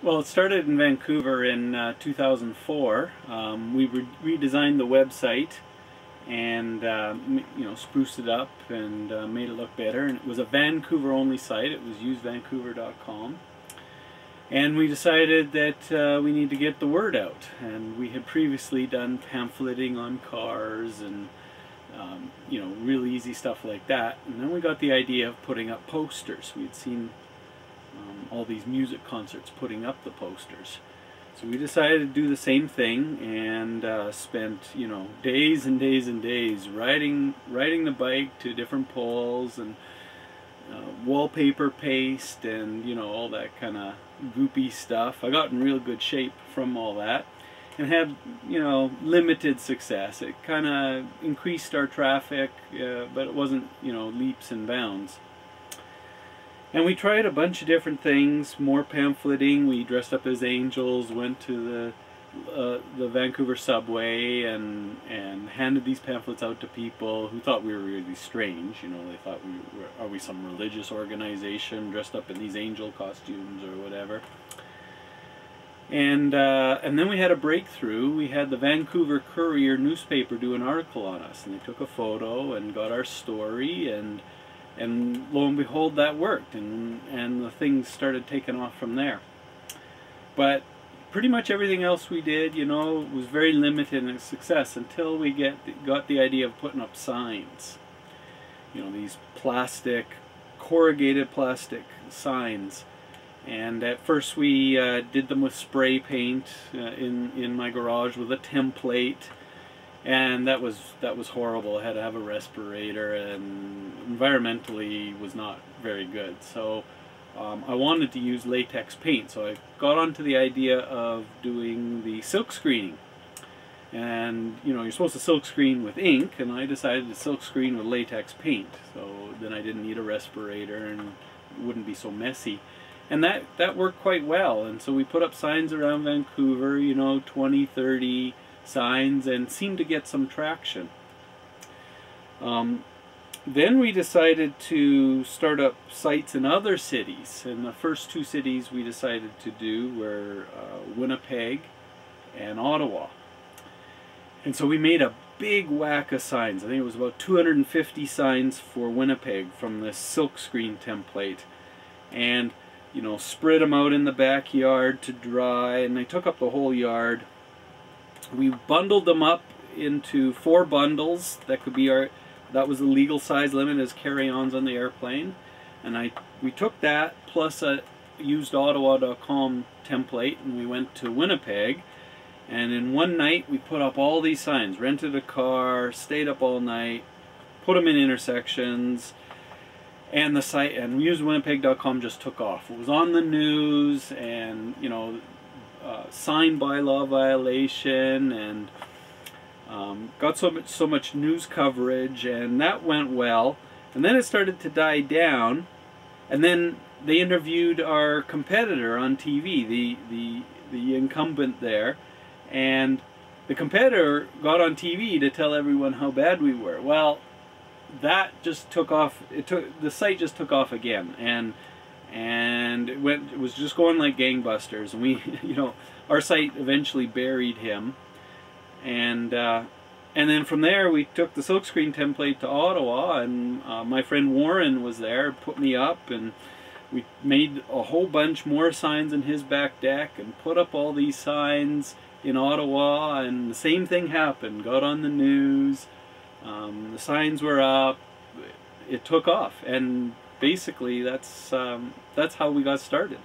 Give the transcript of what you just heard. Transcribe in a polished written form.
Well, it started in Vancouver in 2004. We redesigned the website and spruced it up and made it look better. And it was a Vancouver-only site. It was Used.ca. And we decided that we need to get the word out. And we had previously done pamphleting on cars and real easy stuff like that. And then we got the idea of putting up posters. We had seen all these music concerts putting up the posters. So we decided to do the same thing and spent days and days and days riding the bike to different poles and wallpaper paste and all that kind of goopy stuff. I got in real good shape from all that and had limited success. It kind of increased our traffic, but it wasn't leaps and bounds. And we tried a bunch of different things, more pamphleting. We dressed up as angels, went to the Vancouver subway and handed these pamphlets out to people who thought we were really strange. They thought are we some religious organization dressed up in these angel costumes or whatever. And then we had a breakthrough. We had the Vancouver Courier newspaper do an article on us, and they took a photo and got our story, and lo and behold, that worked, and the things started taking off from there. But pretty much everything else we did, was very limited in its success until we got the idea of putting up signs. These corrugated plastic signs. And at first we did them with spray paint in my garage with a template. And that was horrible. I had to have a respirator, and environmentally was not very good. So I wanted to use latex paint, so I got onto the idea of doing the silk screening. And you're supposed to silk screen with ink, and I decided to silk screen with latex paint. So then I didn't need a respirator and it wouldn't be so messy. And that worked quite well. And so we put up signs around Vancouver, 20, 30 signs, and seemed to get some traction. Then we decided to start up sites in other cities, and the first two cities we decided to do were Winnipeg and Ottawa. And so we made a big whack of signs. I think it was about 250 signs for Winnipeg from the silkscreen template, and spread them out in the backyard to dry, and they took up the whole yard. We bundled them up into 4 bundles. That was the legal size limit as carry-ons on the airplane. And we took that plus a usedottawa.com template, and we went to Winnipeg. And in one night we put up all these signs, rented a car, stayed up all night, put them in intersections, and the site and usewinnipeg.com just took off. It was on the news, and sign bylaw violation, and got so much news coverage, and that went well. And then it started to die down, and then they interviewed our competitor on TV, the incumbent there, and the competitor got on TV to tell everyone how bad we were. Well, that just took off. The site just took off again, and it was just going like gangbusters. And we, our site eventually buried him, and then from there we took the silkscreen template to Ottawa, and my friend Warren was there, put me up, and we made a whole bunch more signs in his back deck and put up all these signs in Ottawa, and the same thing happened. Got on the news. The signs were up. It took off, and basically that's how we got started.